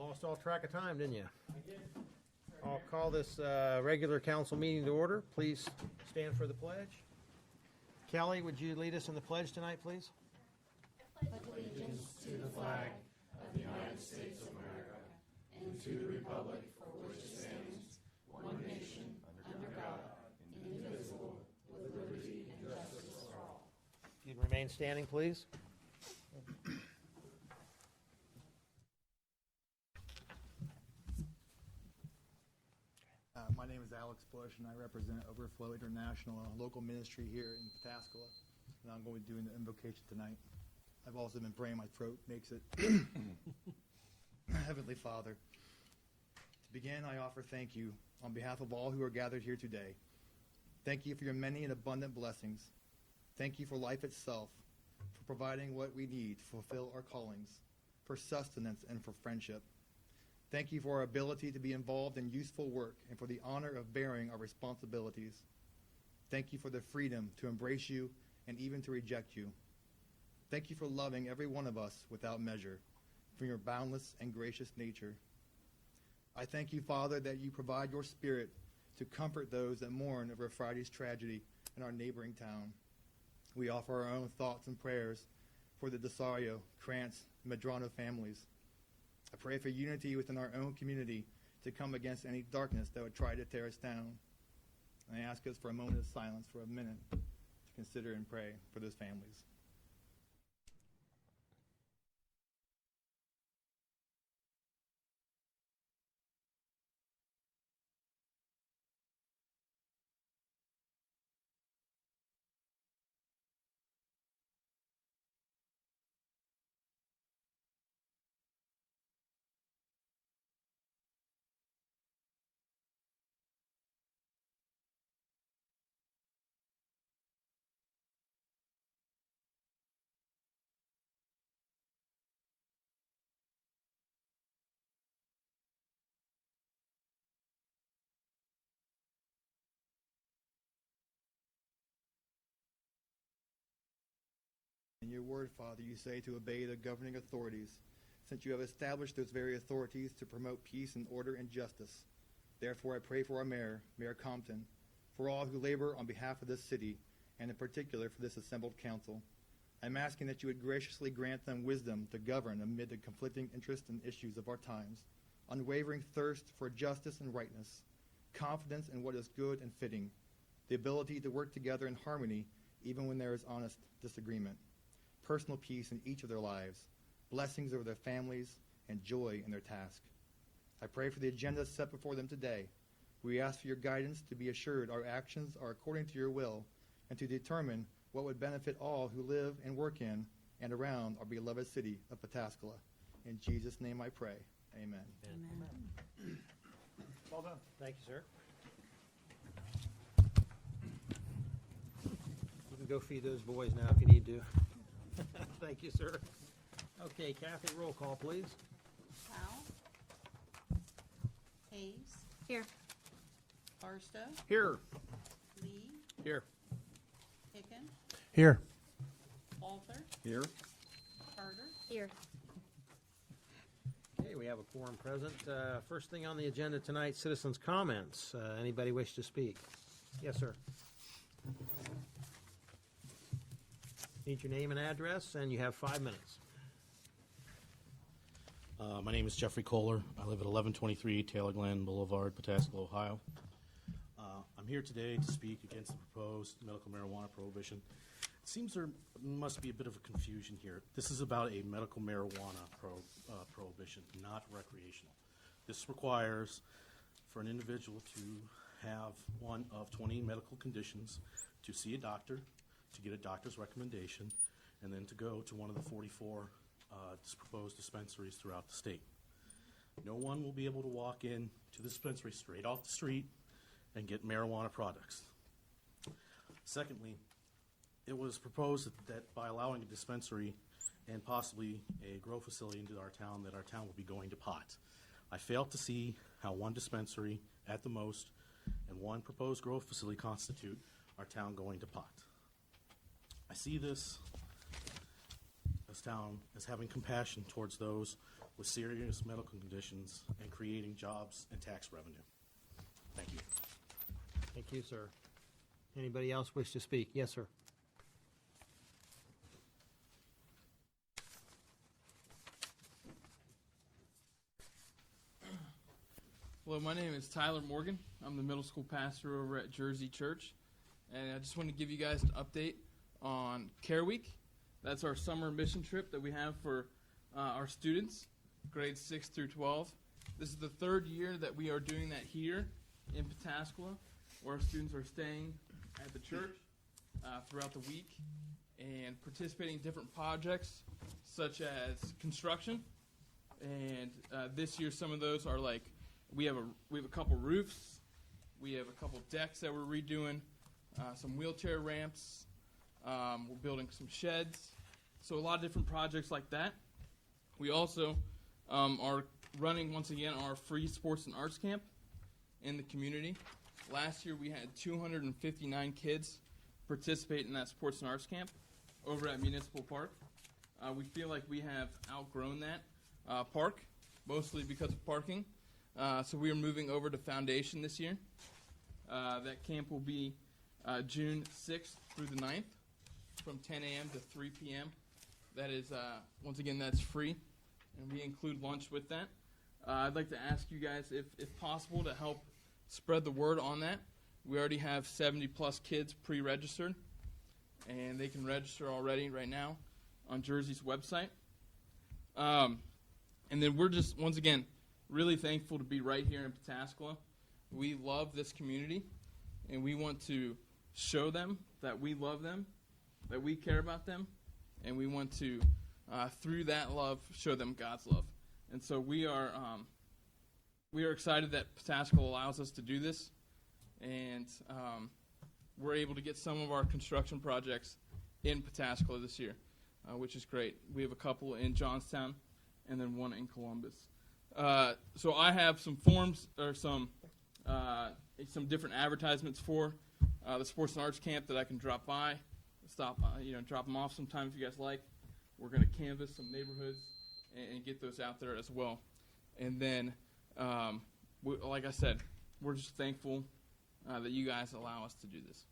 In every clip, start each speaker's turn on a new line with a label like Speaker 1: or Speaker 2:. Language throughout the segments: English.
Speaker 1: Lost all track of time, didn't you? I did. I'll call this regular council meeting to order. Please stand for the pledge. Kelly, would you lead us in the pledge tonight, please? If you'd remain standing, please.
Speaker 2: My name is Alex Bush, and I represent Overflow International, a local ministry here in Pataskala, and I'm going to be doing the invocation tonight. I've also been praying, my throat makes it. Heavenly Father, to begin, I offer thank you on behalf of all who are gathered here today. Thank you for your many and abundant blessings. Thank you for life itself, for providing what we need to fulfill our callings, for sustenance and for friendship. Thank you for our ability to be involved in useful work and for the honor of bearing our responsibilities. Thank you for the freedom to embrace you and even to reject you. Thank you for loving every one of us without measure, from your boundless and gracious nature. I thank you, Father, that you provide your Spirit to comfort those that mourn over Friday's tragedy in our neighboring town. We offer our own thoughts and prayers for the Desario, Krantz, and Medrano families. I pray for unity within our own community to come against any darkness that would try to tear us down. And I ask us for a moment of silence for a minute to consider and pray for those families. In your word, Father, you say to obey the governing authorities, since you have established those very authorities to promote peace and order and justice. Therefore, I pray for our mayor, Mayor Compton, for all who labor on behalf of this city, and in particular for this assembled council. I'm asking that you would graciously grant them wisdom to govern amid the conflicting interests and issues of our times, unwavering thirst for justice and rightness, confidence in what is good and fitting, the ability to work together in harmony even when there is honest disagreement, personal peace in each of their lives, blessings over their families, and joy in their task. I pray for the agenda set before them today. We ask for your guidance to be assured our actions are according to your will and to determine what would benefit all who live and work in and around our beloved city of Pataskala. In Jesus' name I pray. Amen.
Speaker 1: Amen. Well done. Thank you, sir. You can go feed those boys now if you need to. Thank you, sir. Okay, Kathy, roll call, please.
Speaker 3: Powell. Hayes.
Speaker 4: Here.
Speaker 3: Barstow.
Speaker 1: Here.
Speaker 3: Lee.
Speaker 1: Here.
Speaker 3: Hicken.
Speaker 1: Here.
Speaker 3: Walter.
Speaker 1: Here.
Speaker 3: Carter.
Speaker 4: Here.
Speaker 1: Okay, we have a quorum present. First thing on the agenda tonight, citizens' comments. Anybody wish to speak? Yes, sir. Need your name and address, and you have 5 minutes.
Speaker 5: My name is Jeffrey Kohler. I live at 1123 Taylor Glen Boulevard, Pataskala, Ohio. I'm here today to speak against the proposed medical marijuana prohibition. It seems there must be a bit of a confusion here. This is about a medical marijuana prohibition, not recreational. This requires for an individual to have one of 20 medical conditions, to see a doctor, to get a doctor's recommendation, and then to go to one of the 44 proposed dispensaries throughout the state. No one will be able to walk in to the dispensary straight off the street and get marijuana products. Secondly, it was proposed that by allowing a dispensary and possibly a grow facility into our town, that our town will be going to pot. I failed to see how one dispensary at the most and one proposed grow facility constitute our town going to pot. I see this town as having compassion towards those with serious medical conditions and creating jobs and tax revenue. Thank you.
Speaker 1: Thank you, sir. Anybody else wish to speak? Yes, sir.
Speaker 4: Hello, my name is Tyler Morgan. I'm the middle school pastor over at Jersey Church. And I just want to give you guys an update on Care Week. That's our summer mission trip that we have for our students, grades 6 through 12. This is the third year that we are doing that here in Pataskala, where our students are staying at the church throughout the week and participating in different projects such as construction. And this year, some of those are like, we have a couple roofs, we have a couple decks that we're redoing, some wheelchair ramps, we're building some sheds, so a lot of different projects like that. We also are running, once again, our free sports and arts camp in the community. Last year we had 259 kids participate in that sports and arts camp over at Municipal Park. We feel like we have outgrown that park, mostly because of parking. So we are moving over to Foundation this year. That camp will be June 6th through the 9th from 10 a.m. to 3 p.m. That is, once again, that's free, and we include lunch with that. I'd like to ask you guys, if possible, to help spread the word on that. We already have 70-plus kids pre-registered, and they can register already right now on Jersey's website. And then we're just, once again, really thankful to be right here in Pataskala. We love this community, and we want to show them that we love them, that we care about them, and we want to, through that love, show them God's love. And so we are excited that Pataskala allows us to do this, and we're able to get some of our construction projects in Pataskala this year, which is great. We have a couple in Johnstown and then one in Columbus. So I have some forms or some different advertisements for the sports and arts camp that I can drop by, drop them off sometime if you guys like. We're going to canvass some neighborhoods and get those out there as well. And then, like I said, we're just thankful that you guys allow us to do this.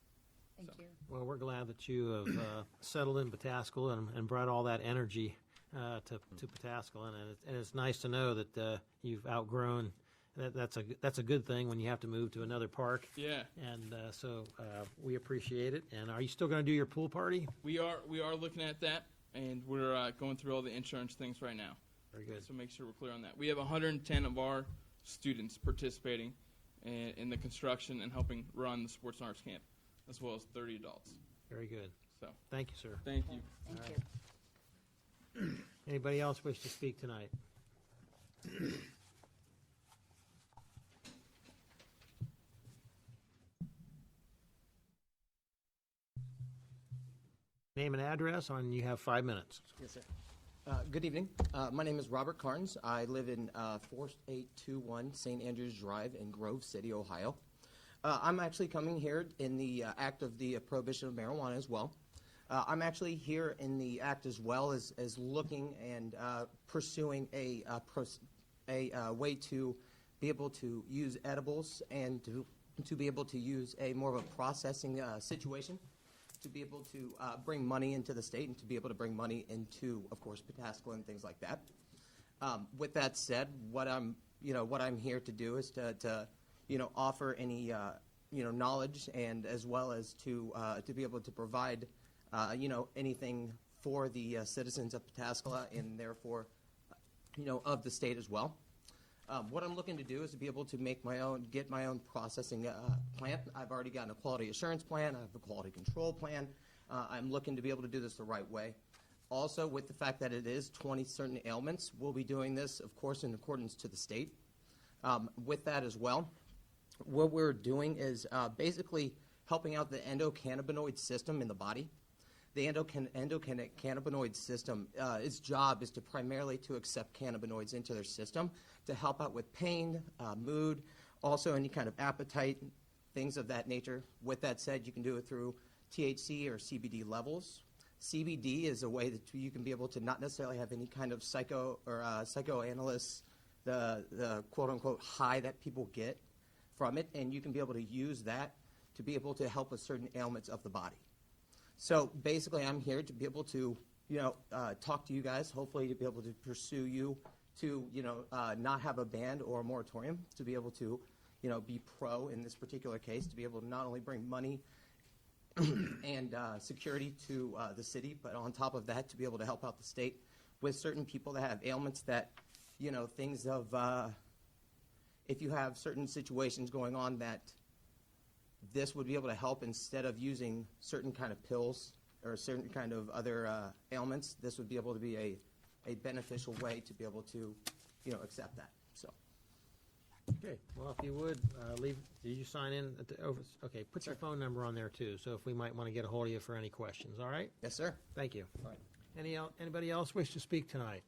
Speaker 3: Thank you.
Speaker 1: Well, we're glad that you have settled in Pataskala and brought all that energy to Pataskala, and it's nice to know that you've outgrown. That's a good thing when you have to move to another park.
Speaker 4: Yeah,
Speaker 1: And so we appreciate it. And are you still going to do your pool party?
Speaker 4: we are looking at that, and we're going through all the insurance things right now.
Speaker 1: Very good.
Speaker 4: So make sure we're clear on that. We have 110 of our students participating in the construction and helping run the sports and arts camp, as well as 30 adults.
Speaker 1: Very good.
Speaker 4: So
Speaker 1: Thank you, sir.
Speaker 4: thank you.
Speaker 3: Thank you.
Speaker 1: Anybody else wish to speak tonight? Name and address, and you have 5 minutes.
Speaker 6: Yes, sir. Good evening. My name is Robert Carnes. I live in 4821 St. Andrews Drive in Grove City, Ohio. I'm actually coming here in the act of the prohibition of marijuana as well. I'm actually here in the act as well as looking and pursuing a way to be able to use edibles and to be able to use a more of a processing situation, to be able to bring money into the state and to be able to bring money into, of course, Pataskala and things like that. With that said, what I'm here to do is to offer any knowledge, and as well as to be able to provide anything for the citizens of Pataskala and therefore of the state as well. What I'm looking to do is to be able to get my own processing plant. I've already gotten a quality assurance plan. I have a quality control plan. I'm looking to be able to do this the right way. Also, with the fact that it is 20 certain ailments, we'll be doing this, of course, in accordance to the state. With that as well, what we're doing is basically helping out the endocannabinoid system in the body. The endocannabinoid system, its job is to primarily to accept cannabinoids into their system to help out with pain, mood, also any kind of appetite, things of that nature. With that said, you can do it through THC or CBD levels. CBD is a way that you can be able to not necessarily have any kind of psychoanalyst, the quote unquote high that people get from it, and you can be able to use that to be able to help with certain ailments of the body. So basically, I'm here to be able to, talk to you guys, hopefully to be able to pursue you to, not have a ban or a moratorium, to be able to, be pro in this particular case, to be able to not only bring money and security to the city, but on top of that, to be able to help out the state with certain people that have ailments that, things of, if you have certain situations going on that this would be able to help instead of using certain kind of pills or certain kind of other ailments, this would be able to be a beneficial way to be able to, accept that. So,
Speaker 1: Okay, well, if you would, did you sign in? Okay, put your phone number on there too, so if we might want to get a hold of you for any questions, all right?
Speaker 6: yes, sir.
Speaker 1: Thank you.
Speaker 6: All right.
Speaker 1: Anybody else wish to speak tonight?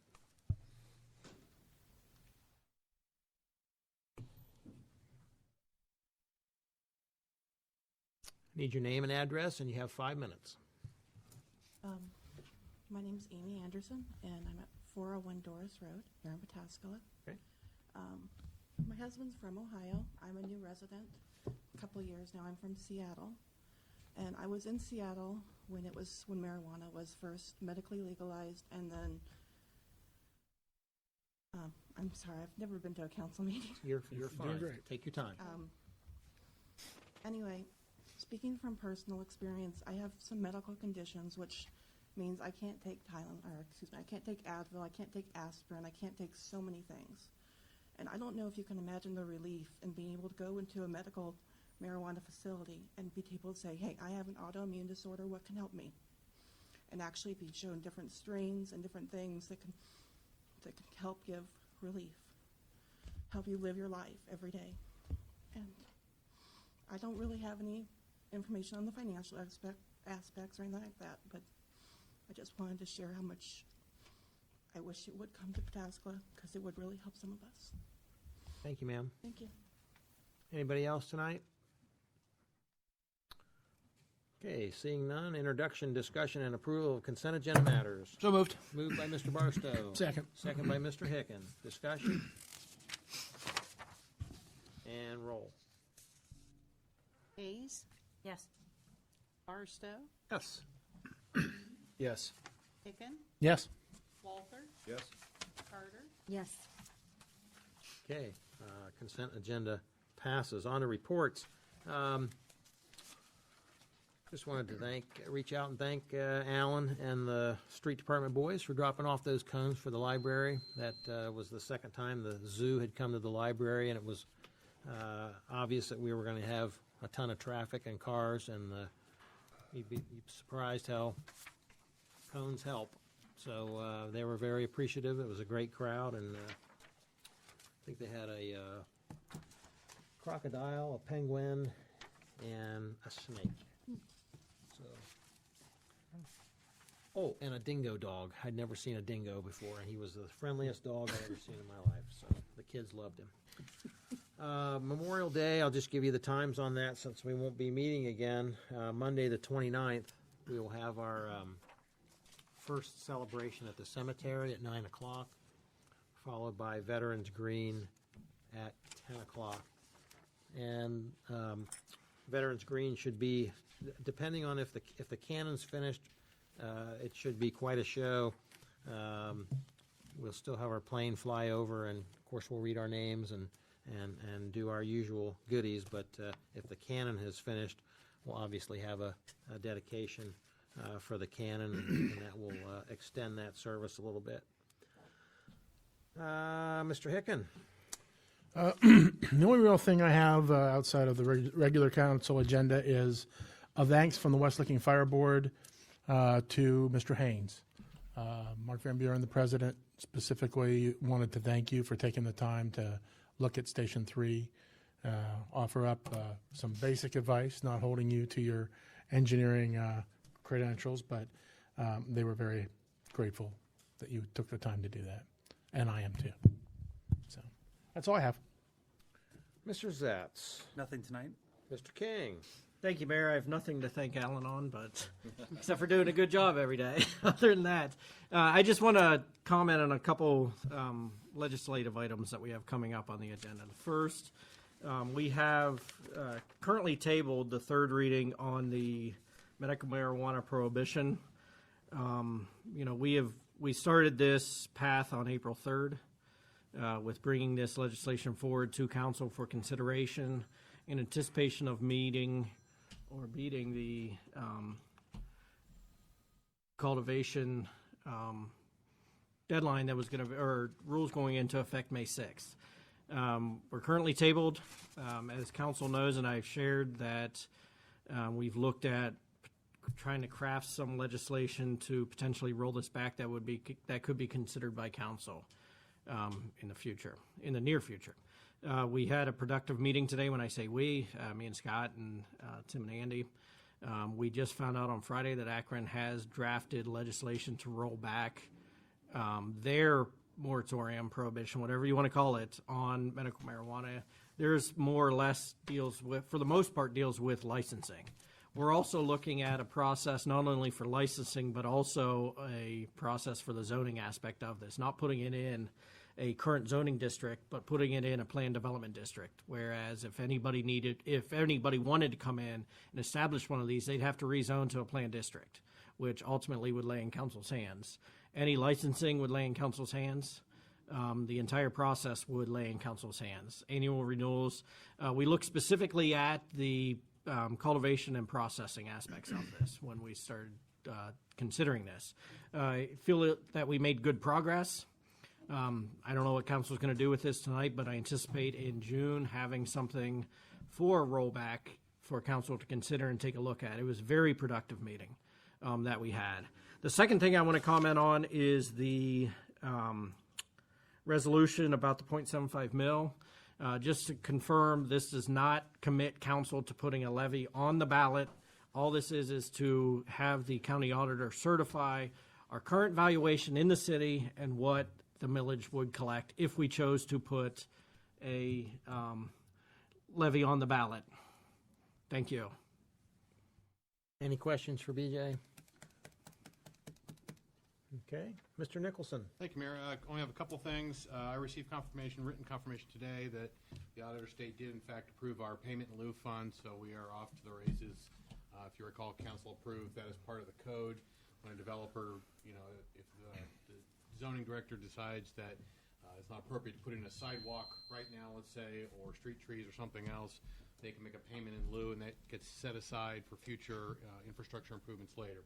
Speaker 1: Need your name and address, and you have 5 minutes.
Speaker 7: My name is Amy Anderson, and I'm at 401 Doris Road here in Pataskala.
Speaker 1: Okay.
Speaker 7: My husband's from Ohio. I'm a new resident. A couple of years now. I'm from Seattle, and I was in Seattle when marijuana was first medically legalized, and then I'm sorry, I've never been to a council meeting.
Speaker 1: You're fine.
Speaker 8: great.
Speaker 1: Take your time.
Speaker 7: Anyway, speaking from personal experience, I have some medical conditions, which means I can't take I can't take Advil, I can't take aspirin, I can't take so many things. And I don't know if you can imagine the relief in being able to go into a medical marijuana facility and be able to say, hey, I have an autoimmune disorder, what can help me? And actually be shown different strains and different things that can help give relief, help you live your life every day. And I don't really have any information on the financial aspects or anything like that, but I just wanted to share how much I wish it would come to Pataskala, because it would really help some of us.
Speaker 1: Thank you, ma'am.
Speaker 7: Thank you.
Speaker 1: Anybody else tonight? Okay, seeing none, introduction, discussion, and approval of consent agenda matters.
Speaker 8: So moved.
Speaker 1: Moved by Mr. Barstow.
Speaker 8: Second.
Speaker 1: Second by Mr. Hicken. Discussion? And roll.
Speaker 9: Hayes,
Speaker 3: Yes.
Speaker 9: Barstow,
Speaker 1: Yes.
Speaker 8: Yes.
Speaker 9: Hicken,
Speaker 8: Yes.
Speaker 9: Walter,
Speaker 2: Yes.
Speaker 9: Carter,
Speaker 3: Yes.
Speaker 1: Okay, consent agenda passes. On to reports. Just wanted to reach out and thank Alan and the street department boys for dropping off those cones for the library. That was the second time the zoo had come to the library, and it was obvious that we were going to have a ton of traffic and cars, and you'd be surprised how cones help. So they were very appreciative. It was a great crowd, and I think they had a crocodile, a penguin, and a snake. So, oh, and a dingo dog. I'd never seen a dingo before, and he was the friendliest dog I've ever seen in my life. So the kids loved him. Memorial Day, I'll just give you the times on that since we won't be meeting again. Monday the 29th, we will have our first celebration at the cemetery at 9 o'clock, followed by Veterans Green at 10 o'clock. And Veterans Green should be, depending on if the cannon's finished, it should be quite a show. We'll still have our plane fly over, and of course we'll read our names and do our usual goodies, but if the cannon has finished, we'll obviously have a dedication for the cannon, and that will extend that service a little bit. Mr. Hicken.
Speaker 8: The only real thing I have outside of the regular council agenda is a thanks from the West Licking Fire Board to Mr. Haynes. Mark Van Buren, the president, specifically wanted to thank you for taking the time to look at Station 3, offer up some basic advice, not holding you to your engineering credentials, but they were very grateful that you took the time to do that, and I am too. So that's all I have.
Speaker 1: Mr. Zatz.
Speaker 10: Nothing tonight.
Speaker 1: Mr. King.
Speaker 10: Thank you, Mayor. I have nothing to thank Alan on, but except for doing a good job every day. Other than that, I just want to comment on a couple legislative items that we have coming up on the agenda. The first, we have currently tabled the third reading on the medical marijuana prohibition. We started this path on April 3rd with bringing this legislation forward to council for consideration in anticipation of beating the cultivation deadline that was going to, or rules going into effect May 6th. We're currently tabled. As council knows, and I've shared that we've looked at trying to craft some legislation to potentially roll this back that could be considered by council in the near future. We had a productive meeting today. When I say we, me and Scott and Tim and Andy. We just found out on Friday that Akron has drafted legislation to roll back their moratorium, prohibition, whatever you want to call it, on medical marijuana. There's more or less for the most part, deals with licensing. We're also looking at a process not only for licensing, but also a process for the zoning aspect of this, not putting it in a current zoning district, but putting it in a planned development district. Whereas if anybody wanted to come in and establish one of these, they'd have to rezone to a planned district, which ultimately would lay in council's hands. Any licensing would lay in council's hands. The entire process would lay in council's hands. Annual renewals. We look specifically at the cultivation and processing aspects of this when we started considering this. I feel that we made good progress. I don't know what council is going to do with this tonight, but I anticipate in June having something for a rollback for council to consider and take a look at. It was a very productive meeting that we had. The second thing I want to comment on is the resolution about the 0.75 mil. Just to confirm, this does not commit council to putting a levy on the ballot. All this is to have the county auditor certify our current valuation in the city and what the millage would collect if we chose to put a levy on the ballot. Thank you.
Speaker 1: Any questions for BJ? Okay, Mr. Nicholson.
Speaker 11: Thank you, Mayor. I only have a couple things. I received written confirmation today that the auditor state did in fact approve our payment in lieu fund, so we are off to the races. If you recall, council approved that as part of the code. When a developer, if the zoning director decides that it's not appropriate to put in a sidewalk right now, let's say, or street trees or something else, they can make a payment in lieu, and that gets set aside for future infrastructure improvements later.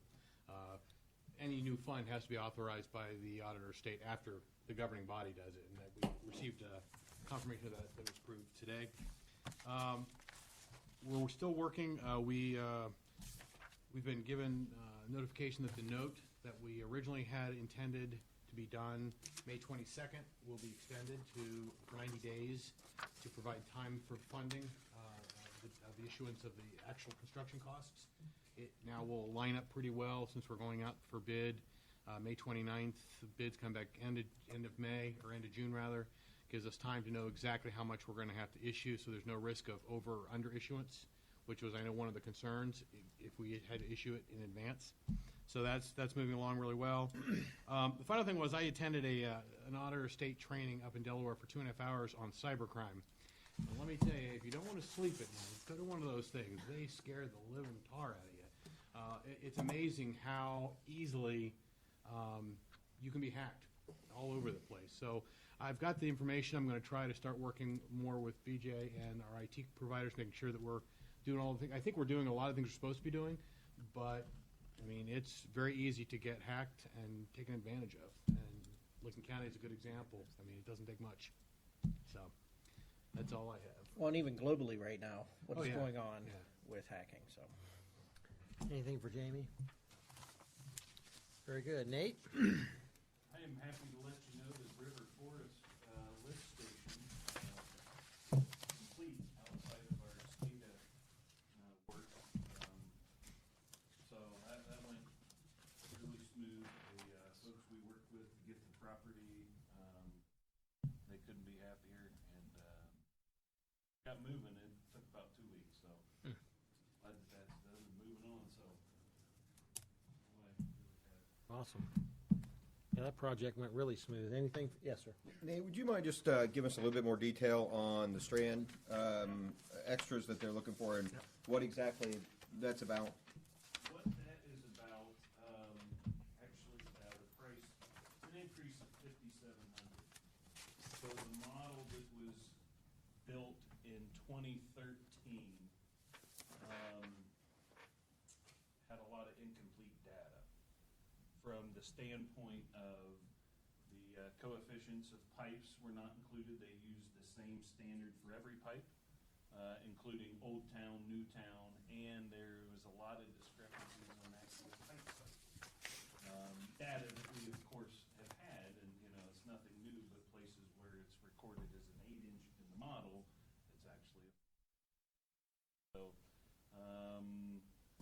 Speaker 11: Any new fund has to be authorized by the auditor state after the governing body does it, and that we received a confirmation of that was approved today. We're still working. We've been given notification that the note that we originally had intended to be done May 22nd will be extended for 90 days to provide time for funding of the issuance of the actual construction costs. It now will line up pretty well since we're going out for bid. May 29th, the bids come back end of May, or end of June rather. Gives us time to know exactly how much we're going to have to issue, so there's no risk of over or under issuance, which was, I know, one of the concerns if we had to issue it in advance. So that's moving along really well. The final thing was I attended an auditor state training up in Delaware for 2.5 hours on cybercrime. And let me tell you, if you don't want to sleep at night, go to one of those things. They scare the living tar out of you. It's amazing how easily you can be hacked all over the place. So I've got the information. I'm going to try to start working more with BJ and our IT providers, making sure that we're doing all the things. I think we're doing a lot of things we're supposed to be doing, but I mean, it's very easy to get hacked and taken advantage of. And Licking County is a good example. I mean, it doesn't take much. So that's all I have.
Speaker 10: Well, and even globally right now, what's
Speaker 11: yeah.
Speaker 10: going on with hacking. So,
Speaker 1: Anything for Jamie? Very good. Nate?
Speaker 12: I am happy to let you know that River Forest lift station complete outside of our SCADA work. So that went really smooth. The folks we worked with to get the property, they couldn't be happier, and got moving. It took about 2 weeks. So glad that that's done and moving on, so. Anyway,
Speaker 1: Awesome. Yeah, that project went really smooth. Anything? Yes, sir.
Speaker 13: Nate, would you mind just give us a little bit more detail on the Strand extras that they're looking for and what exactly that's about?
Speaker 12: What that is about, actually about a price, it's an increase of $5,700. So the model that was built in 2013 had a lot of incomplete data from the standpoint of the coefficients of pipes were not included. They used the same standard for every pipe, including Old Town, New Town, and there was a lot of discrepancies on actual pipe size. Data that we, of course, have had, and it's nothing new, but places where it's recorded as an 8-inch in the model, it's actually so.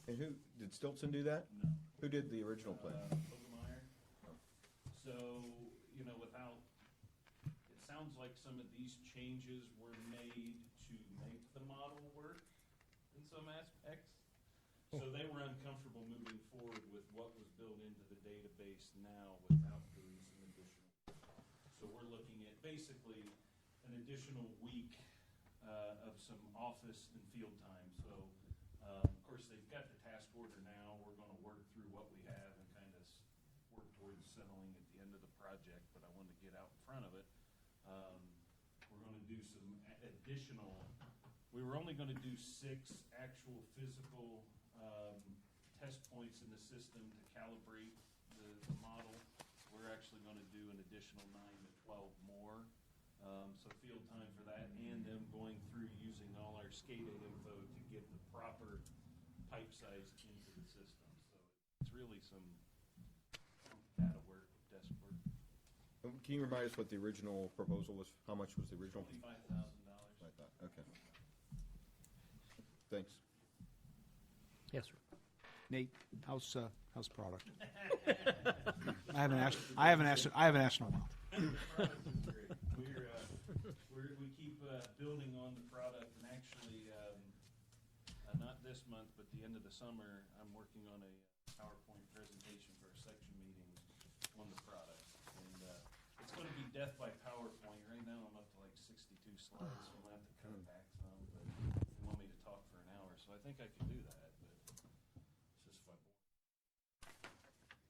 Speaker 13: And who did Stilson do that?
Speaker 12: No.
Speaker 13: Who did the original plan?
Speaker 12: Obermeyer. So, without, it sounds like some of these changes were made to make the model work in some aspects. So they were uncomfortable moving forward with what was built into the database now without doing some additional. So we're looking at basically an additional week of some office and field time. So, of course, they've got the task order now. We're going to work through what we have and kind of work towards settling at the end of the project, but I wanted to get out in front of it. We're going to do some additional, we were only going to do 6 actual physical test points in the system to calibrate the model. We're actually going to do an additional 9 to 12 more. So field time for that, and them going through using all our SCADA info to get the proper pipe size into the system. So it's really some data work, desk work.
Speaker 13: Can you remind us what the original proposal was? How much was the original?
Speaker 12: $25,000.
Speaker 13: I thought, okay. Thanks.
Speaker 1: Yes, sir.
Speaker 14: Nate, how's product? I haven't asked in a while.
Speaker 12: We keep building on the product, and actually, not this month, but the end of the summer, I'm working on a PowerPoint presentation for a section meeting on the product. And it's going to be death by PowerPoint. Right now, I'm up to like 62 slides, so I'm going to have to cut it back some. But they want me to talk for an hour, so I think I can do that. But it's just fun.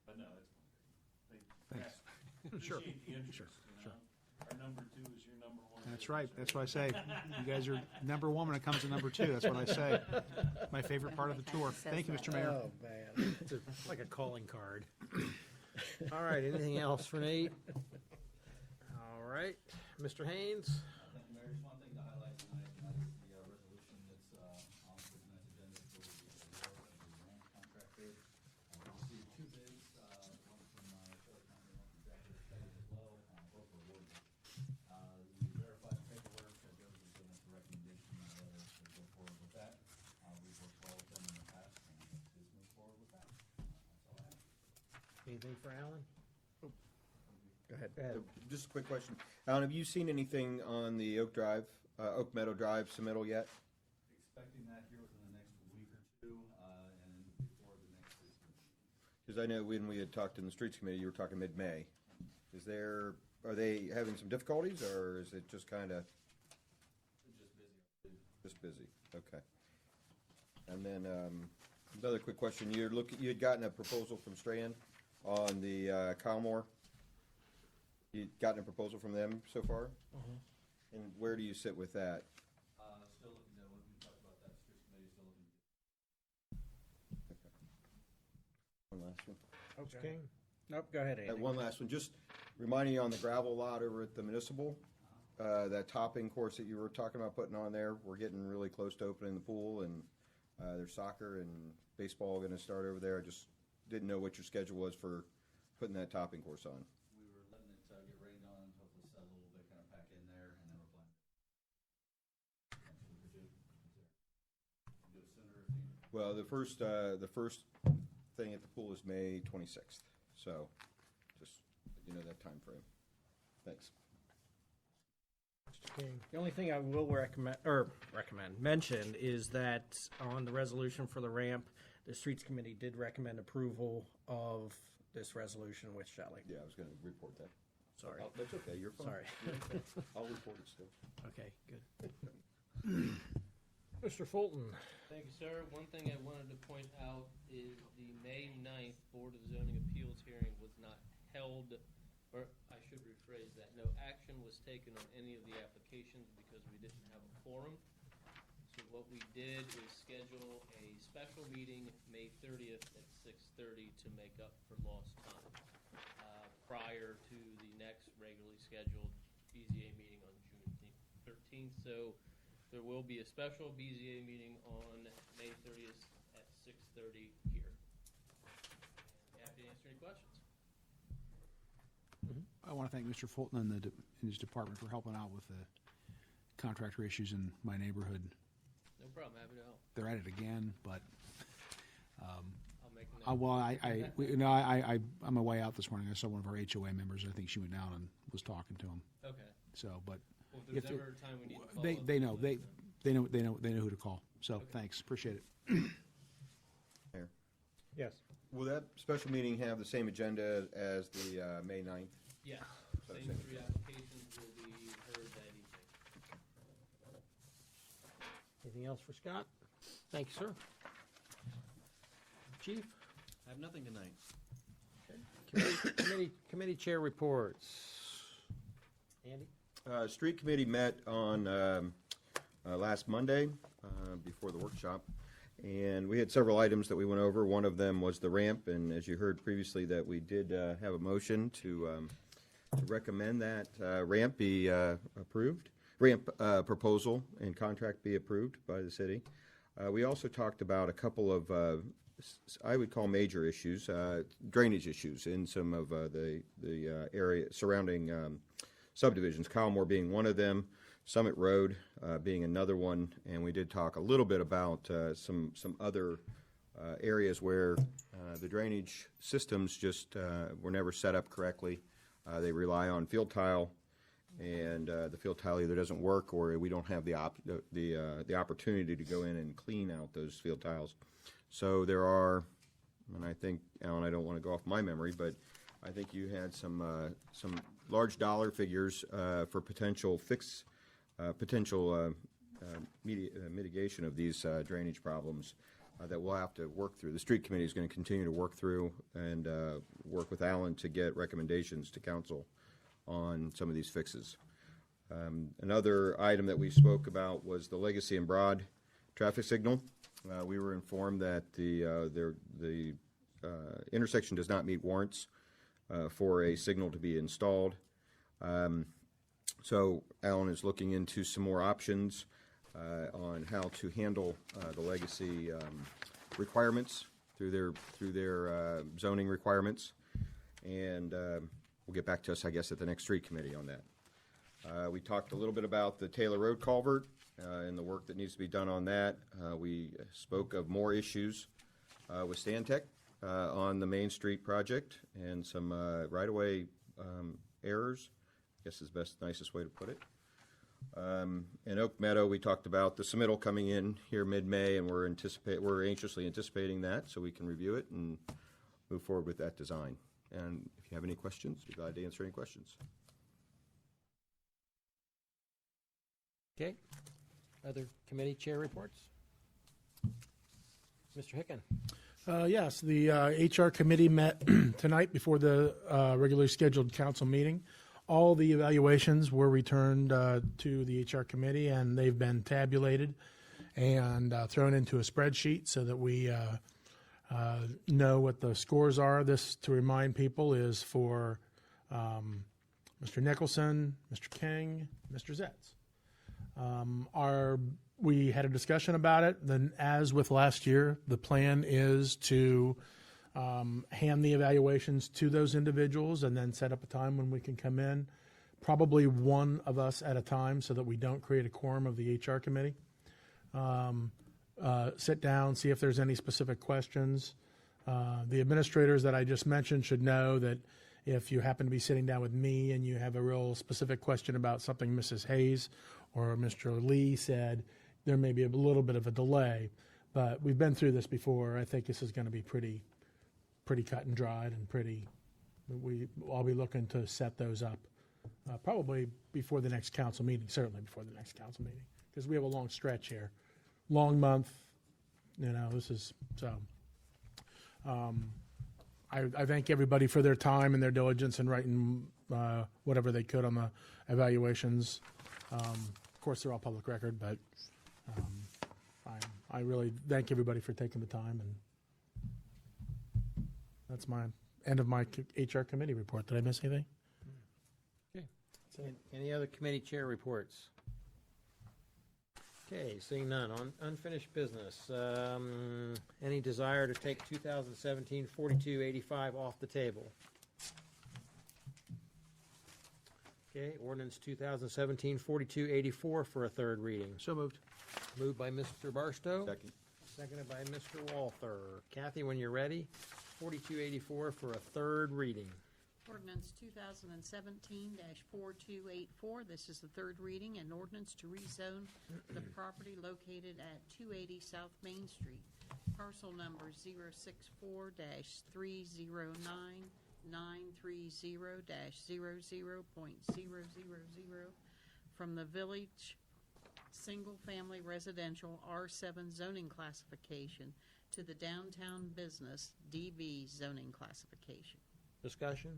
Speaker 12: But no, it's fun.
Speaker 14: Thanks.
Speaker 12: Sure. The interest, sure. Our number 2 is your number 1.
Speaker 14: That's right. That's what I say. You guys are number 1 when it comes to number 2. That's what I say. My favorite part of the tour. Thank you, Mr. Mayor.
Speaker 1: Oh, man. It's like a calling card. All right, anything else for Nate? All right, Mr. Haynes?
Speaker 15: Thank you, Mayor. Just one thing to highlight tonight, and that is the resolution that's on tonight's agenda for the award of the grant contract bid. We received 2 bids, one from Taylor County, one from Decker State as well. Both were awarded. We verified the paperwork that goes with giving us a recommendation to go forward with that. We've worked well with them in the past, and just move forward with that. That's all I have.
Speaker 1: Anything for Alan?
Speaker 13: Go ahead.
Speaker 1: Go ahead.
Speaker 13: Just a quick question. Alan, have you seen anything on the Oak Meadow Drive submittal yet?
Speaker 15: Expecting that here within the next week or 2, and before the next system.
Speaker 13: Because I know when we had talked in the Streets Committee, you were talking mid-May. Are they having some difficulties, or is it just kind of?
Speaker 15: Just busy.
Speaker 13: Just busy, okay. And then another quick question. You had gotten a proposal from Strand on the Calmore. You'd gotten a proposal from them so far? And where do you sit with that?
Speaker 15: Still looking at what we talked about that Streets Committee, still looking.
Speaker 13: Okay. One last one.
Speaker 1: Coach King? Nope, go ahead, Andy.
Speaker 13: One last one. Just reminding you on the gravel lot over at the municipal, that topping course that you were talking about putting on there, we're getting really close to opening the pool, and there's soccer and baseball going to start over there. I just didn't know what your schedule was for putting that topping course on.
Speaker 15: We were letting it get rained on, hopefully settle a little bit, kind of pack in there, and then we're planning. We could do it sooner if needed.
Speaker 13: Well, the first thing at the pool is May 26th, so just, that time frame. Thanks.
Speaker 8: King.
Speaker 10: The only thing I will mention is that on the resolution for the ramp, the Streets Committee did recommend approval of this resolution with Shelley.
Speaker 13: Yeah, I was going to report that.
Speaker 10: Sorry.
Speaker 13: Oh, that's okay, you're fine.
Speaker 10: Sorry.
Speaker 13: You're okay. I'll report it still.
Speaker 10: Okay, good. Mr. Fulton.
Speaker 16: Thank you, sir. One thing I wanted to point out is the May 9th Board of Zoning Appeals hearing was not held, or I should rephrase that, no action was taken on any of the applications because we didn't have a quorum. So what we did is schedule a special meeting May 30th at 6:30 to make up for lost time prior to the next regularly scheduled BZA meeting on June 13th. So there will be a special BZA meeting on May 30th at 6:30 here. And happy to answer any questions.
Speaker 14: I want to thank Mr. Fulton and and his department for helping out with the contractor issues in my neighborhood.
Speaker 16: No problem. Happy to help.
Speaker 14: They're at it again, but
Speaker 16: I'll make a note.
Speaker 14: well, on my way out this morning, I saw one of our HOA members. I think she went down and was talking to him.
Speaker 16: Okay.
Speaker 14: So, but
Speaker 16: Well, if there's
Speaker 14: if
Speaker 16: ever a time we need to follow
Speaker 14: they
Speaker 16: up,
Speaker 14: they know
Speaker 16: let us
Speaker 14: they know who to call. So
Speaker 16: Okay.
Speaker 14: thanks, appreciate it.
Speaker 13: Mayor,
Speaker 8: Yes.
Speaker 13: will that special meeting have the same agenda as the May 9th?
Speaker 16: Yes.
Speaker 13: So
Speaker 16: Same
Speaker 13: same.
Speaker 16: 3 applications will be heard that evening.
Speaker 1: Anything else for Scott? Thank you, sir. Chief?
Speaker 5: I have nothing tonight.
Speaker 1: Committee chair reports. Andy?
Speaker 13: Street Committee met on last Monday before the workshop, and we had several items that we went over. One of them was the ramp, and as you heard previously, that we did have a motion to recommend that ramp be approved, ramp proposal and contract be approved by the city. We also talked about a couple of I would call major issues, drainage issues in some of the area surrounding subdivisions, Kylemore being one of them, Summit Road being another one, and we did talk a little bit about some other areas where the drainage systems just were never set up correctly. They rely on field tile, and the field tile either doesn't work or we don't have the opportunity to go in and clean out those field tiles. So there are, and I think, Alan, I don't want to go off my memory, but I think you had some large dollar figures for potential mitigation of these drainage problems that we'll have to work through. The Street Committee is going to continue to work through and work with Alan to get recommendations to council on some of these fixes. Another item that we spoke about was the Legacy and Broad traffic signal. We were informed that the intersection does not meet warrants for a signal to be installed. So Alan is looking into some more options on how to handle the Legacy requirements through their zoning requirements, and will get back to us, I guess, at the next Street Committee on that. We talked a little bit about the Taylor Road culvert and the work that needs to be done on that. We spoke of more issues with Stantec on the Main Street project and some right-of-way errors, I guess is the nicest way to put it. In Oak Meadow, we talked about the submittal coming in here mid-May, and we're anxiously anticipating that so we can review it and move forward with that design. And if you have any questions, be glad to answer any questions.
Speaker 1: Okay. Other committee chair reports? Mr. Hicken?
Speaker 8: Yes, the HR committee met tonight before the regularly scheduled council meeting. All the evaluations were returned to the HR committee, and they've been tabulated and thrown into a spreadsheet so that we know what the scores are. This, to remind people, is for Mr. Nicholson, Mr. King, Mr. Zetz. We had a discussion about it. Then, as with last year, the plan is to hand the evaluations to those individuals and then set up a time when we can come in, probably one of us at a time so that we don't create a quorum of the HR committee. Sit down, see if there's any specific questions. The administrators that I just mentioned should know that If you happen to be sitting down with me and you have a real specific question about something Mrs. Hayes or Mr. Lee said, there may be a little bit of a delay. But we've been through this before. I think this is going to be pretty cut and dried and I'll be looking to set those up probably before the next council meeting, certainly before the next council meeting, because we have a long stretch here. Long month, this is, so. I thank everybody for their time and their diligence in writing whatever they could on the evaluations. Of course, they're all public record, but I really thank everybody for taking the time, and that's my end of my HR committee report. Did I miss anything?
Speaker 1: Okay. Any other committee chair reports? Okay, seeing none. On unfinished business, any desire to take 2017-4285 off the table? Okay, ordinance 2017-4284 for a third reading.
Speaker 14: So moved.
Speaker 1: Moved by Mr. Barstow.
Speaker 13: Second.
Speaker 1: Seconded by Mr. Walther. Kathy, when you're ready, 4284 for a third reading.
Speaker 9: Ordinance 2017-4284. This is the third reading, an ordinance to rezone the property located at 280 South Main Street, parcel number 064-309-930-00.000 from the village single-family residential R7 zoning classification to the downtown business DB zoning classification.
Speaker 1: Discussion?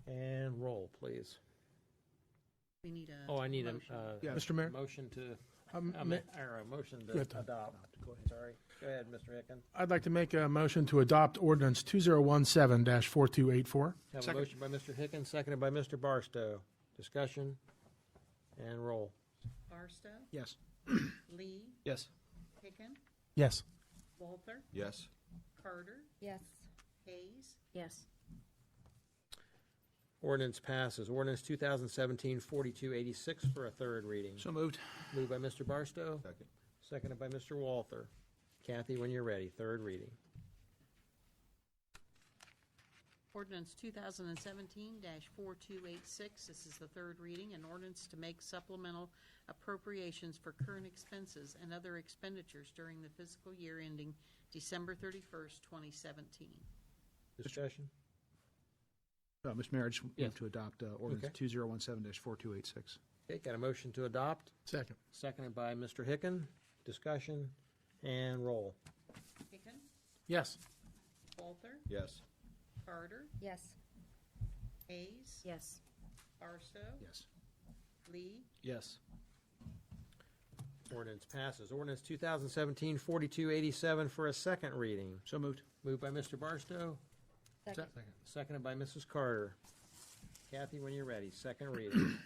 Speaker 1: And roll, please.
Speaker 9: We need a
Speaker 1: Oh, I need
Speaker 9: motion.
Speaker 8: Mr. Mayor?
Speaker 1: motion to,
Speaker 8: Ma-
Speaker 1: or a motion
Speaker 8: Go
Speaker 1: to
Speaker 8: ahead, Tom.
Speaker 1: adopt. Sorry. Go ahead, Mr. Hicken.
Speaker 8: I'd like to make a motion to adopt ordinance 2017-4284.
Speaker 1: Have
Speaker 14: Second.
Speaker 1: a motion by Mr. Hicken, seconded by Mr. Barstow. Discussion? And roll.
Speaker 9: Barstow,
Speaker 14: Yes.
Speaker 9: Lee,
Speaker 14: Yes.
Speaker 9: Hicken,
Speaker 8: Yes.
Speaker 9: Walther,
Speaker 13: Yes.
Speaker 9: Carter,
Speaker 3: Yes.
Speaker 9: Hayes,
Speaker 3: Yes.
Speaker 1: Ordinance passes. Ordinance 2017-4286 for a third reading.
Speaker 14: So moved.
Speaker 1: Moved by Mr. Barstow,
Speaker 13: Second.
Speaker 1: seconded by Mr. Walther. Kathy, when you're ready, third reading.
Speaker 9: Ordinance 2017-4286. This is the third reading, an ordinance to make supplemental appropriations for current expenses and other expenditures during the fiscal year ending December 31st, 2017.
Speaker 1: Discussion?
Speaker 14: Mr. Mayor, I just
Speaker 1: Yes.
Speaker 14: move to adopt ordinance
Speaker 1: Okay.
Speaker 14: 2017-4286.
Speaker 1: Okay, got a motion to adopt,
Speaker 8: Second.
Speaker 1: seconded by Mr. Hicken. Discussion and roll.
Speaker 9: Hicken,
Speaker 8: Yes.
Speaker 9: Walther,
Speaker 13: Yes.
Speaker 9: Carter,
Speaker 3: Yes.
Speaker 9: Hayes,
Speaker 3: Yes.
Speaker 9: Barstow,
Speaker 14: Yes.
Speaker 9: Lee,
Speaker 14: Yes.
Speaker 1: Ordinance passes. Ordinance 2017-4287 for a second reading.
Speaker 14: So moved.
Speaker 1: Moved by Mr. Barstow,
Speaker 3: Second.
Speaker 1: seconded by Mrs. Carter. Kathy, when you're ready, second reading.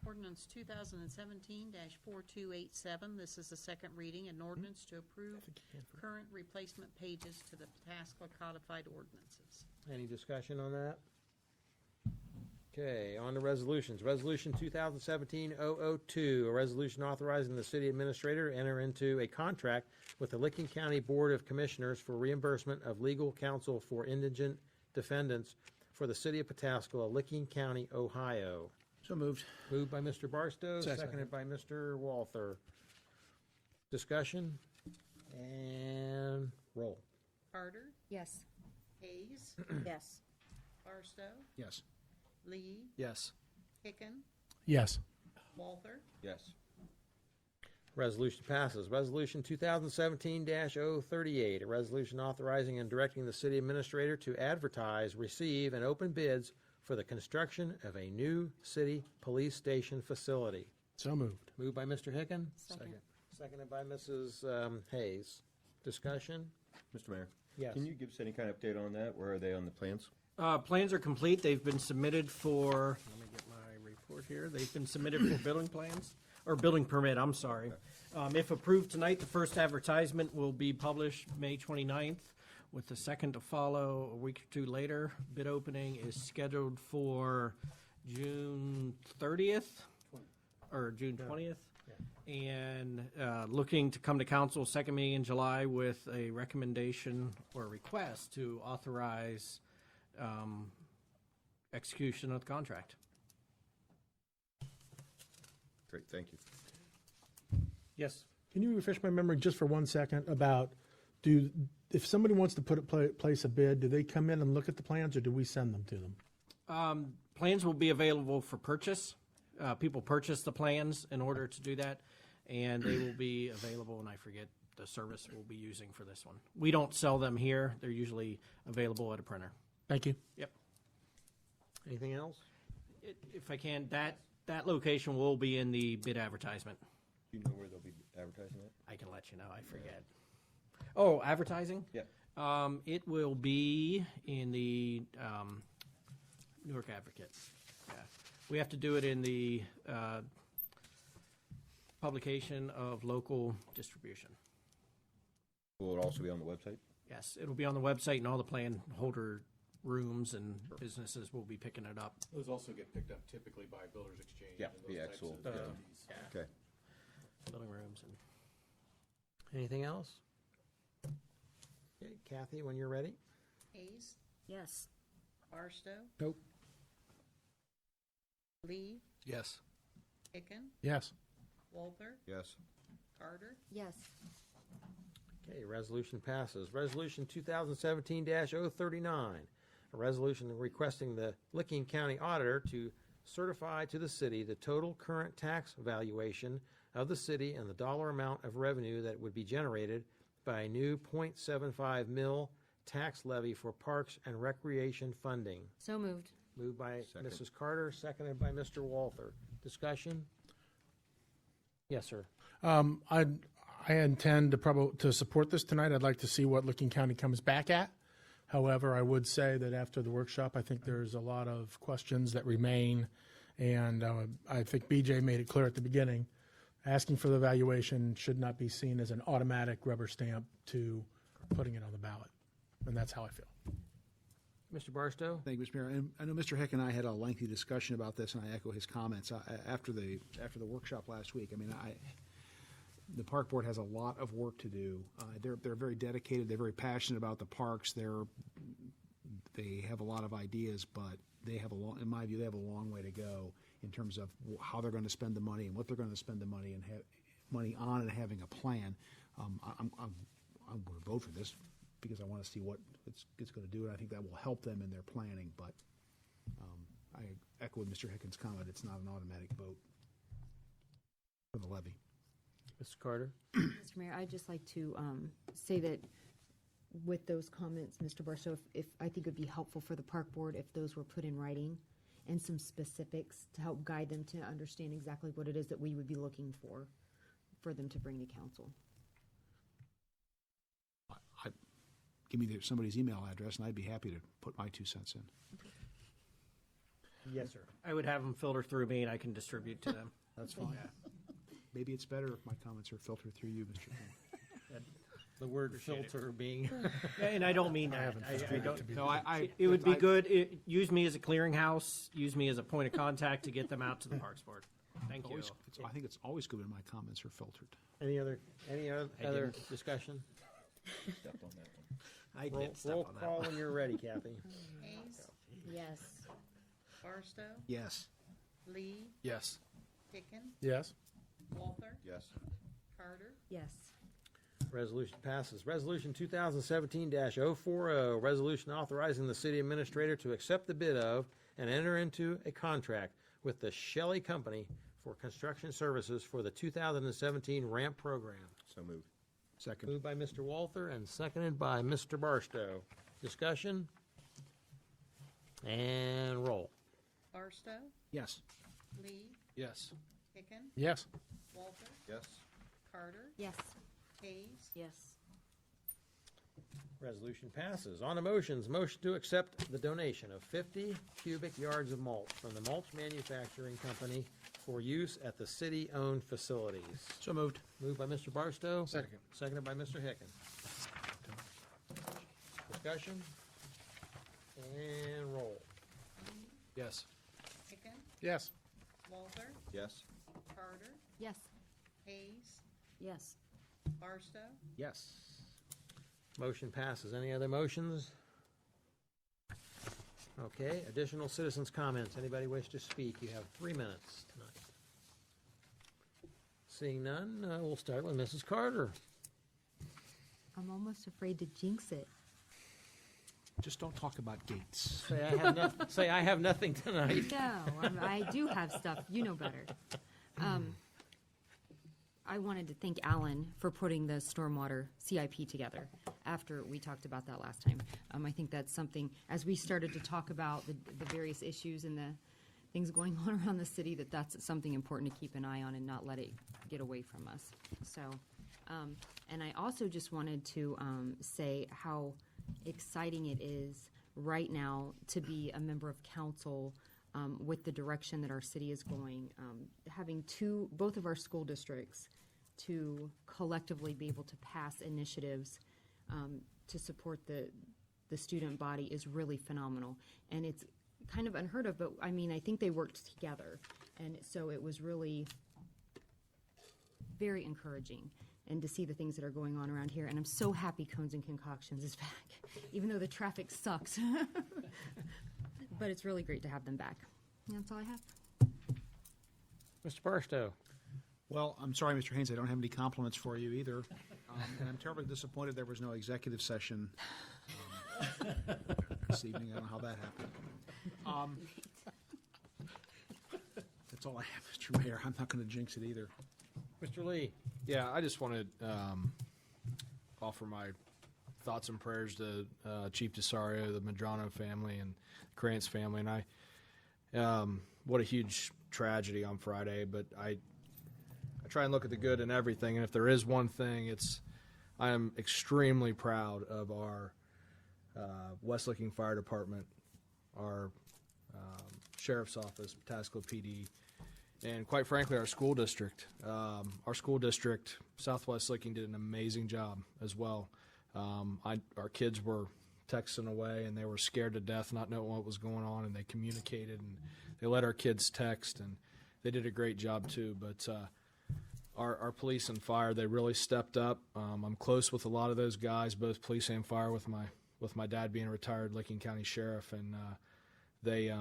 Speaker 9: Ordinance 2017-4287. This is the second reading, an ordinance to approve current replacement pages to the Pataskla codified ordinances.
Speaker 1: Any discussion on that? Okay, on to resolutions. Resolution 2017-002, a resolution authorizing the city administrator to enter into a contract with the Licking County Board of Commissioners for reimbursement of legal counsel for indigent defendants for the city of Pataskla, Licking County, Ohio.
Speaker 14: So moved.
Speaker 1: Moved by Mr. Barstow,
Speaker 14: Second.
Speaker 1: seconded by Mr. Walther. Discussion and roll.
Speaker 9: Carter,
Speaker 3: Yes.
Speaker 9: Hayes,
Speaker 3: Yes.
Speaker 9: Barstow,
Speaker 14: Yes.
Speaker 9: Lee,
Speaker 14: Yes.
Speaker 9: Hicken,
Speaker 8: Yes.
Speaker 9: Walther,
Speaker 13: Yes.
Speaker 1: Resolution passes. Resolution 2017-038, a resolution authorizing and directing the city administrator to advertise, receive, and open bids for the construction of a new city police station facility.
Speaker 8: So moved.
Speaker 1: Moved by Mr. Hicken.
Speaker 3: Second.
Speaker 1: Seconded by Mrs. Hayes. Discussion?
Speaker 13: Mr. Mayor?
Speaker 1: Yes.
Speaker 13: Can you give us any kind of update on that? Where are they on the plans?
Speaker 10: Plans are complete. They've been submitted for, let me get my report here. They've been submitted for building plans, or building permit, I'm sorry. If approved tonight, the first advertisement will be published May 29th, with the second to follow a week or two later. Bid opening is scheduled for June 30th, or June 20th. and looking to come to council second meeting in July with a recommendation or request to authorize execution of the contract.
Speaker 13: Great, thank you.
Speaker 10: Yes.
Speaker 8: Can you refresh my memory just for 1 second about, if somebody wants to place a bid, do they come in and look at the plans, or do we send them to them?
Speaker 10: Plans will be available for purchase. People purchase the plans in order to do that, and they will be available, and I forget the service we'll be using for this one. We don't sell them here. They're usually available at a printer.
Speaker 8: Thank you.
Speaker 10: Yep.
Speaker 1: Anything else?
Speaker 10: If I can, that location will be in the bid advertisement.
Speaker 13: Do you know where they'll be advertising it?
Speaker 10: I can let you know. I forget. Oh, advertising?
Speaker 13: Yeah.
Speaker 10: It will be in the Newark Advocate. Yeah. We have to do it in the publication of local distribution.
Speaker 13: Will it also be on the website?
Speaker 10: Yes, it'll be on the website, and all the plan holder rooms and businesses will be picking it up.
Speaker 11: Those also get picked up typically by Builders Exchange.
Speaker 13: Yeah,
Speaker 11: and those
Speaker 13: the
Speaker 11: types
Speaker 13: Axel,
Speaker 11: of
Speaker 13: yeah.
Speaker 11: entities.
Speaker 13: Okay.
Speaker 10: Building rooms and.
Speaker 1: Anything else? Okay, Kathy, when you're ready.
Speaker 9: Hayes,
Speaker 3: Yes.
Speaker 9: Barstow,
Speaker 8: Nope.
Speaker 9: Lee,
Speaker 14: Yes.
Speaker 9: Hicken,
Speaker 8: Yes.
Speaker 9: Walther,
Speaker 13: Yes.
Speaker 9: Carter,
Speaker 3: Yes.
Speaker 1: Okay, resolution passes. Resolution 2017-039, a resolution requesting the Licking County Auditor to certify to the city the total current tax valuation of the city and the dollar amount of revenue that would be generated by a new .75 mil tax levy for parks and recreation funding.
Speaker 3: So moved.
Speaker 1: Moved by
Speaker 13: Second.
Speaker 1: Mrs. Carter, seconded by Mr. Walther. Discussion? Yes, sir.
Speaker 8: I intend to support this tonight. I'd like to see what Licking County comes back at. However, I would say that after the workshop, I think there's a lot of questions that remain, and I think BJ made it clear at the beginning, asking for the valuation should not be seen as an automatic rubber stamp to putting it on the ballot, and that's how I feel.
Speaker 1: Mr. Barstow?
Speaker 14: Thank you, Mr. Mayor. And I know Mr. Hick and I had a lengthy discussion about this, and I echo his comments after the workshop last week. I mean, the park board has a lot of work to do. They're very dedicated. They're very passionate about the parks. They have a lot of ideas, but in my view, they have a long way to go in terms of how they're going to spend the money and what they're going to spend the money and money on, and having a plan. I'm going to vote for this because I want to see what it's going to do, and I think that will help them in their planning. But I echo Mr. Hickens' comment. It's not an automatic vote for the levy.
Speaker 1: Mr. Carter?
Speaker 3: Mr. Mayor, I'd just like to say that with those comments, Mr. Barstow, if I think it would be helpful for the park board if those were put in writing and some specifics to help guide them to understand exactly what it is that we would be looking for them to bring to council.
Speaker 14: Give me somebody's email address, and I'd be happy to put my 2 cents in.
Speaker 1: Yes, sir.
Speaker 10: I would have them filter through me, and I can distribute to them.
Speaker 14: That's fine. Maybe it's better if my comments are filtered through you, Mr. King.
Speaker 1: The word filter being.
Speaker 10: And I don't mean that. I don't.
Speaker 14: No,
Speaker 10: It would be good. Use me as a clearinghouse. Use me as a point of contact to get them out to the Parks Board. Thank you.
Speaker 14: I think it's always good when my comments are filtered.
Speaker 1: Any other discussion?
Speaker 12: Stepped on that one.
Speaker 10: I did step
Speaker 1: Roll
Speaker 10: on that
Speaker 1: call
Speaker 10: one.
Speaker 1: when you're ready, Kathy.
Speaker 9: Hayes,
Speaker 3: Yes.
Speaker 9: Barstow,
Speaker 14: Yes.
Speaker 9: Lee,
Speaker 14: Yes.
Speaker 9: Hicken,
Speaker 8: Yes.
Speaker 9: Walther,
Speaker 13: Yes.
Speaker 9: Carter,
Speaker 3: Yes.
Speaker 1: Resolution passes. Resolution 2017-040, resolution authorizing the city administrator to accept the bid of and enter into a contract with the Shelley Company for construction services for the 2017 ramp program.
Speaker 13: So moved.
Speaker 14: Second.
Speaker 1: Moved by Mr. Walther and seconded by Mr. Barstow. Discussion? And roll.
Speaker 9: Barstow,
Speaker 14: Yes.
Speaker 9: Lee,
Speaker 14: Yes.
Speaker 9: Hicken,
Speaker 8: Yes.
Speaker 9: Walther,
Speaker 13: Yes.
Speaker 9: Carter,
Speaker 3: Yes.
Speaker 9: Hayes,
Speaker 3: Yes.
Speaker 1: Resolution passes. On to motions. Motion to accept the donation of 50 cubic yards of mulch from the Mulch Manufacturing Company for use at the city-owned facilities.
Speaker 14: So moved.
Speaker 1: Moved by Mr. Barstow.
Speaker 14: Second.
Speaker 1: Seconded by Mr. Hicken. Discussion? And roll.
Speaker 14: Yes.
Speaker 9: Hicken,
Speaker 8: Yes.
Speaker 9: Walther,
Speaker 13: Yes.
Speaker 9: Carter,
Speaker 3: Yes.
Speaker 9: Hayes,
Speaker 3: Yes.
Speaker 9: Barstow,
Speaker 14: Yes.
Speaker 1: Motion passes. Any other motions? Okay, additional citizens' comments. Anybody wish to speak? You have 3 minutes tonight. Seeing none, we'll start with Mrs. Carter.
Speaker 3: I'm almost afraid to jinx it.
Speaker 14: Just don't talk about gates.
Speaker 1: Say I have nothing tonight.
Speaker 3: No, I do have stuff. You know better. I wanted to thank Alan for putting the stormwater CIP together after we talked about that last time. I think that's something, as we started to talk about the various issues and the things going on around the city, that's something important to keep an eye on and not let it get away from us. So, and I also just wanted to say how exciting it is right now to be a member of council with the direction that our city is going. Having both of our school districts to collectively be able to pass initiatives to support the student body is really phenomenal. And it's kind of unheard of, but I mean, I think they worked together. And so it was really very encouraging, and to see the things that are going on around here. And I'm so happy Cones and Concoctions is back, even though the traffic sucks. But it's really great to have them back. And that's all I have.
Speaker 1: Mr. Barstow.
Speaker 14: Well, I'm sorry, Mr. Haynes, I don't have any compliments for you either. And I'm terribly disappointed there was no executive session this evening. I don't know how that happened. That's all I have, Mr. Mayor. I'm not going to jinx it either.
Speaker 1: Mr. Lee.
Speaker 17: Yeah, I just want to offer my thoughts and prayers to Chief Desario, the Medrano family, and the Krantz family. And what a huge tragedy on Friday. But I try and look at the good in everything. And if there is one thing, I am extremely proud of our West Licking Fire Department, our Sheriff's Office, Pataskala PD, and quite frankly, our school district. Our school district, Southwest Licking, did an amazing job as well. Our kids were texting away, and they were scared to death, not knowing what was going on, and they communicated, and they let our kids text, and they did a great job too. But our police and fire, they really stepped up. I'm close with a lot of those guys, both police and fire, with my dad being a retired Licking County Sheriff, and they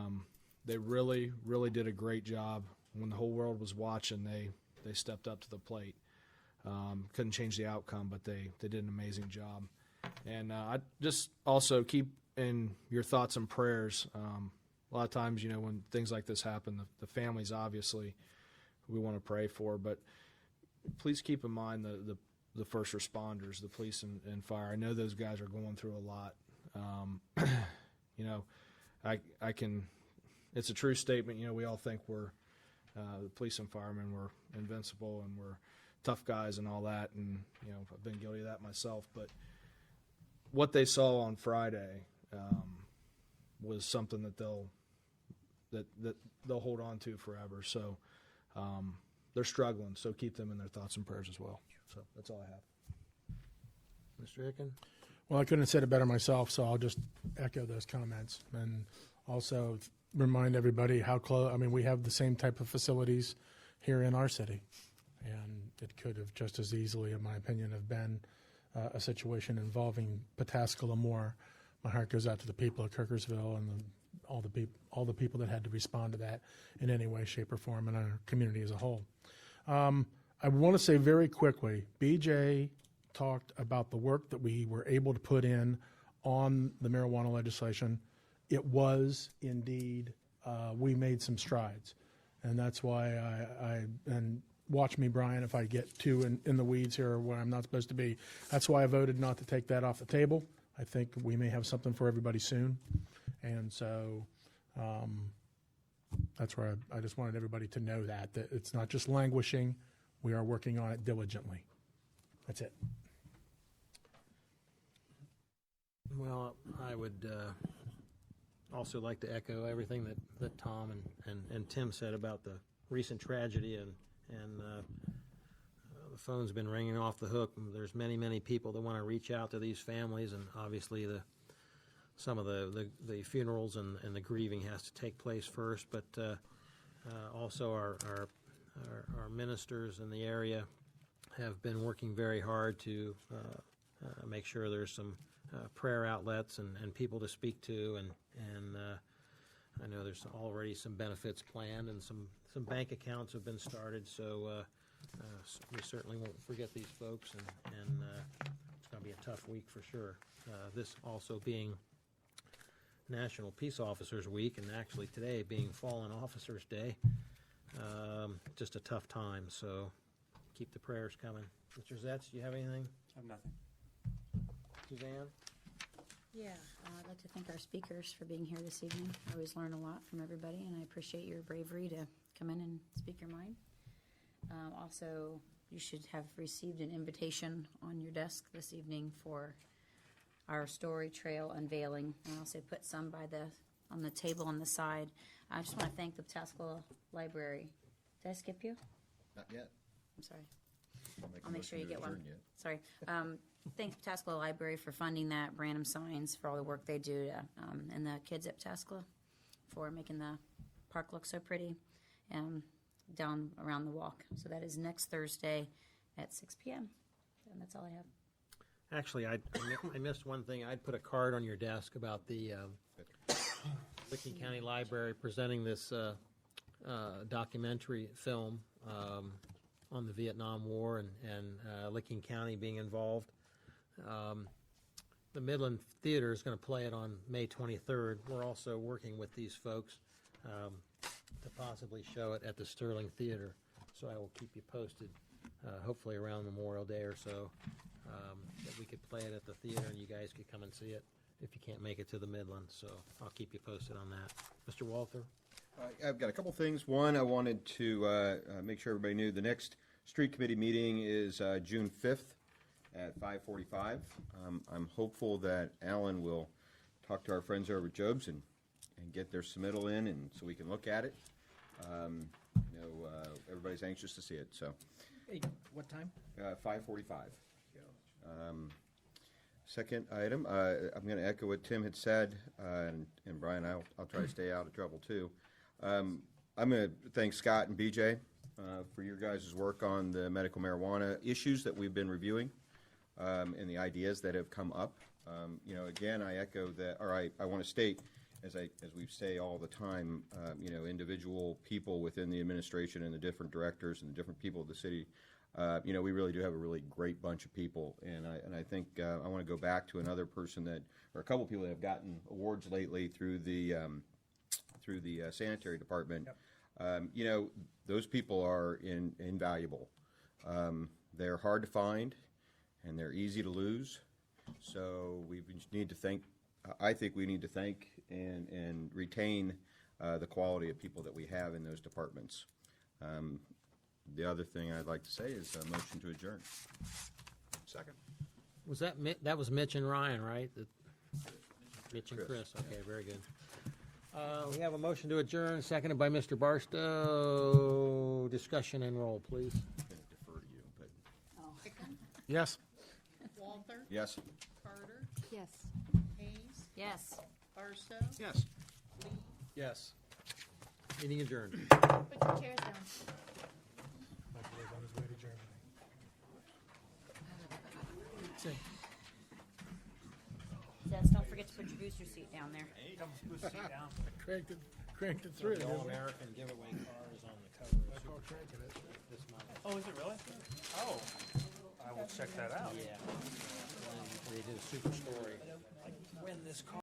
Speaker 17: really, really did a great job. When the whole world was watching, they stepped up to the plate. Couldn't change the outcome, but they did an amazing job. And I just also keep in your thoughts and prayers. A lot of times, when things like this happen, the families, obviously, we want to pray for, but please keep in mind the first responders, the police and fire. I know those guys are going through a lot. I can, it's a true statement. We all think we're, the police and firemen were invincible and we're tough guys and all that, and I've been guilty of that myself. But what they saw on Friday was something that they'll hold on to forever. So they're struggling. So keep them in their thoughts and prayers as well. So that's all I have.
Speaker 1: Mr. Hicken.
Speaker 8: Well, I couldn't have said it better myself, so I'll just echo those comments and also remind everybody how close. I mean, we have the same type of facilities here in our city, and it could have just as easily, in my opinion, have been a situation involving Pataskala more. My heart goes out to the people of Kirkersville and all the people that had to respond to that in any way, shape, or form, and our community as a whole. I want to say very quickly, BJ talked about the work that we were able to put in on the marijuana legislation. It was indeed, we made some strides. And that's why and watch me, Brian, if I get too in the weeds here where I'm not supposed to be. That's why I voted not to take that off the table. I think we may have something for everybody soon. And so that's where I just wanted everybody to know that it's not just languishing. We are working on it diligently. That's it.
Speaker 1: Well, I would also like to echo everything that Tom and Tim said about the recent tragedy, and the phone's been ringing off the hook. There's many people that want to reach out to these families, and obviously some of the funerals and the grieving has to take place first, but also our ministers in the area, have been working very hard to make sure there's some prayer outlets and people to speak to, and I know there's already some benefits planned and some bank accounts have been started, so we certainly won't forget these folks, and it's going to be a tough week for sure. This also being National Peace Officers Week, and actually today being Fallen Officers Day, just a tough time, so keep the prayers coming. Mr. Zetz, do you have anything?
Speaker 18: I have nothing.
Speaker 1: Suzanne?
Speaker 19: Yeah, I'd like to thank our speakers for being here this evening. I always learn a lot from everybody, and I appreciate your bravery to come in and speak your mind. Also, you should have received an invitation on your desk this evening for our story trail unveiling. I also put some on the table on the side. I just want to thank the Pataskala Library. Did I skip you?
Speaker 13: Not yet.
Speaker 19: I'm sorry.
Speaker 13: a
Speaker 19: I'll make sure you
Speaker 13: motion
Speaker 19: get
Speaker 13: to
Speaker 19: one.
Speaker 13: adjourn yet.
Speaker 19: Sorry. Thanks Pataskala Library for funding that, Branham Signs for all the work they do, and the kids at Pataskala for making the park look so pretty down around the walk. So that is next Thursday at 6 p.m. And that's all I have.
Speaker 1: Actually, I missed one thing. I'd put a card on your desk about the Licking County Library presenting this documentary film on the Vietnam War and Licking County being involved. The Midland Theater is going to play it on May 23rd. We're also working with these folks to possibly show it at the Sterling Theater. So I will keep you posted, hopefully around Memorial Day or so, that we could play it at the theater and you guys could come and see it if you can't make it to the Midlands. So I'll keep you posted on that. Mr. Walther?
Speaker 13: I've got a couple things. One, I wanted to make sure everybody knew the next street committee meeting is June 5th at 5:45. I'm hopeful that Alan will talk to our friends over at Jobs and get their submittal in, and so we can look at it. Everybody's anxious to see it. So,
Speaker 10: Hey, what time?
Speaker 13: 5:45. Second item, I'm going to echo what Tim had said, and Brian, I'll try to stay out of trouble too. I'm going to thank Scott and BJ for your guys' work on the medical marijuana issues that we've been reviewing and the ideas that have come up. Again, I echo that, or I want to state, as we say all the time, individual people within the administration and the different directors and the different people of the city. We really do have a really great bunch of people, and I think I want to go back to another person or a couple people that have gotten awards lately through the sanitary department. Yep. Those people are invaluable. They're hard to find, and they're easy to lose. So we need to thank. I think we need to thank and retain the quality of people that we have in those departments. The other thing I'd like to say is a motion to adjourn.
Speaker 18: Second.
Speaker 1: Was that was Mitch and Ryan, right? Mitch and Chris. Okay, very good. We have a motion to adjourn, seconded by Mr. Barstow. Discussion and roll, please.
Speaker 13: I'm going to defer to you, but
Speaker 9: Hickman?
Speaker 8: Yes.
Speaker 9: Walther?
Speaker 13: yes.
Speaker 9: Carter?
Speaker 3: Yes.
Speaker 9: Hayes?
Speaker 19: Yes.
Speaker 9: Barstow?
Speaker 18: Yes.
Speaker 9: Lee?
Speaker 10: Yes.
Speaker 1: Meeting adjourned.
Speaker 19: Put your chairs down. Des, don't forget to put your booster seat down there.
Speaker 8: Cranked it through.
Speaker 1: The
Speaker 8: didn't we?
Speaker 1: All-American giveaway car is on the cover of
Speaker 8: Call cranking it.
Speaker 1: this month.
Speaker 18: Oh, is it really? Oh, I will check that out.
Speaker 1: Yeah. They did a super story. When this car